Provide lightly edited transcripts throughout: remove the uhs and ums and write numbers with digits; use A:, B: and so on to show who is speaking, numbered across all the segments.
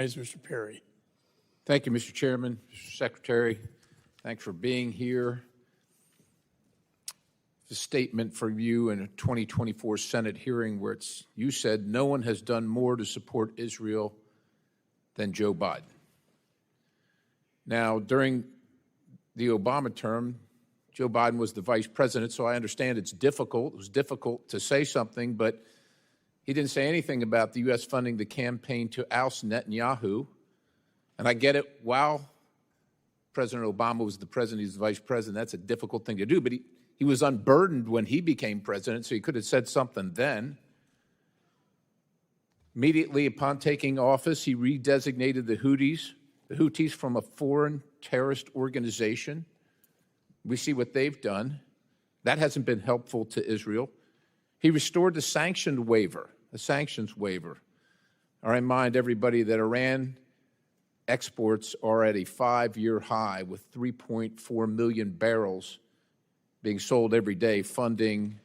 A: Mr. Perry.
B: Thank you, Mr. Chairman, Mr. Secretary. Thanks for being here. The statement from you in a 2024 Senate hearing where you said no one has done more to support Israel than Joe Biden. Now, during the Obama term, Joe Biden was the vice president, so I understand it's difficult. It was difficult to say something, but he didn't say anything about the U.S. funding the campaign to oust Netanyahu. And I get it, while President Obama was the president, he was the vice president. That's a difficult thing to do, but he was unburdened when he became president, so he could have said something then. Immediately upon taking office, he redesignated the Houthis from a foreign terrorist organization. We see what they've done. That hasn't been helpful to Israel. He restored the sanctions waiver. I remind everybody that Iran exports are at a 5-year high with 3.4 million barrels being sold every day, funding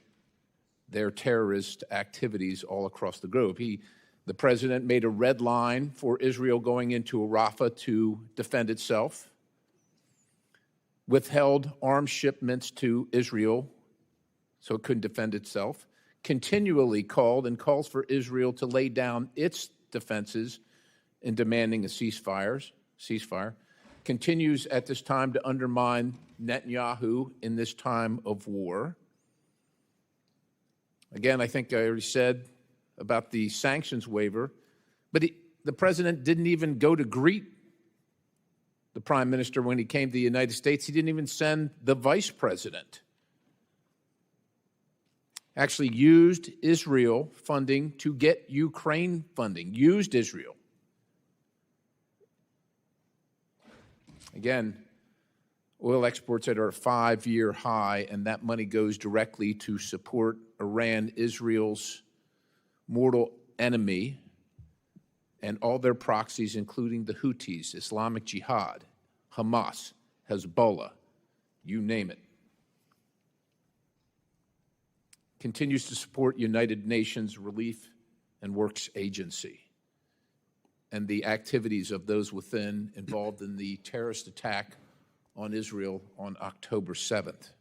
B: their terrorist activities all across the globe. The president made a red line for Israel going into Rafah to defend itself, withheld arms shipments to Israel so it couldn't defend itself, continually calls for Israel to lay down its defenses in demanding a ceasefire, continues at this time to undermine Netanyahu in this time of war. Again, I think I already said about the sanctions waiver, but the president didn't even go to greet the prime minister when he came to the United States. He didn't even send the vice president. Actually used Israel funding to get Ukraine funding, used Israel. Again, oil exports that are a 5-year high, and that money goes directly to support Iran, Israel's mortal enemy, and all their proxies, including the Houthis, Islamic Jihad, Hamas, Hezbollah, you name it. Continues to support United Nations Relief and Works Agency and the activities of those within involved in the terrorist attack on Israel on October 7th.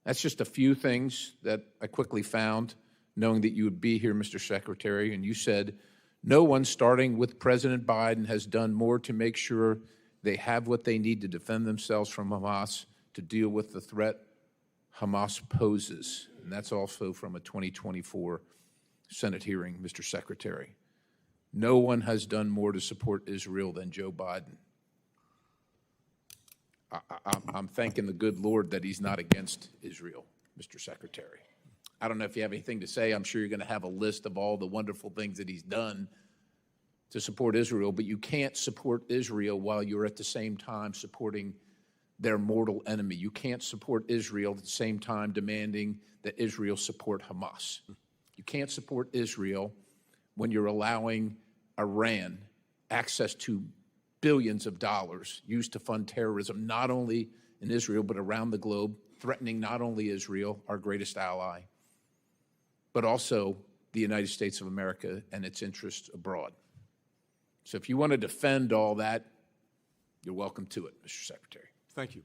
B: That's just a few things that I quickly found, knowing that you would be here, Mr. Secretary, and you said no one, starting with President Biden, has done more to make sure they have what they need to defend themselves from Hamas, to deal with the threat Hamas poses. And that's also from a 2024 Senate hearing, Mr. Secretary. No one has done more to support Israel than Joe Biden. I'm thanking the good Lord that he's not against Israel, Mr. Secretary. I don't know if you have anything to say. I'm sure you're going to have a list of all the wonderful things that he's done to support Israel, but you can't support Israel while you're at the same time supporting their mortal enemy. You can't support Israel at the same time demanding that Israel support Hamas. You can't support Israel when you're allowing Iran access to billions of dollars used to fund terrorism, not only in Israel, but around the globe, threatening not only Israel, our greatest ally, but also the United States of America and its interests abroad. So if you want to defend all that, you're welcome to it, Mr. Secretary.
C: Thank you.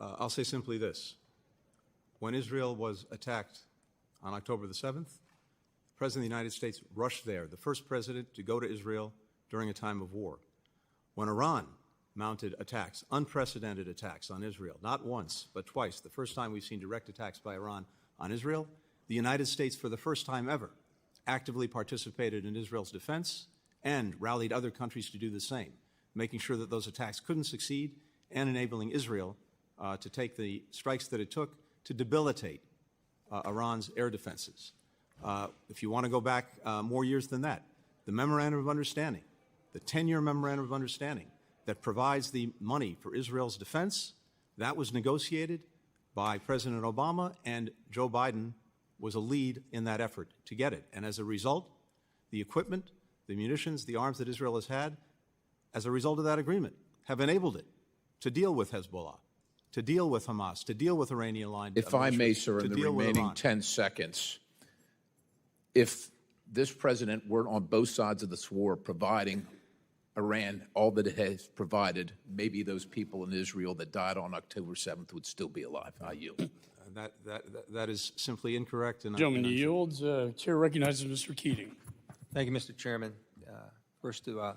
C: I'll say simply this. When Israel was attacked on October the 7th, the President of the United States rushed there, the first president to go to Israel during a time of war. When Iran mounted attacks, unprecedented attacks on Israel, not once, but twice, the first time we've seen direct attacks by Iran on Israel, the United States, for the first time ever, actively participated in Israel's defense and rallied other countries to do the same, making sure that those attacks couldn't succeed and enabling Israel to take the strikes that it took to debilitate Iran's air defenses. If you want to go back more years than that, the Memorandum of Understanding, the 10-year Memorandum of Understanding that provides the money for Israel's defense, that was negotiated by President Obama, and Joe Biden was a lead in that effort to get it. And as a result, the equipment, the munitions, the arms that Israel has had, as a result of that agreement, have enabled it to deal with Hezbollah, to deal with Hamas, to deal with Iranian-aligned
B: If I may, sir, in the remaining 10 seconds, if this president weren't on both sides of this war providing Iran all that it has provided, maybe those people in Israel that died on October 7th would still be alive. I yield.
C: That is simply incorrect. And
A: Gentleman yields. Chair recognizes Mr. Keating.
D: Thank you, Mr. Chairman. First, to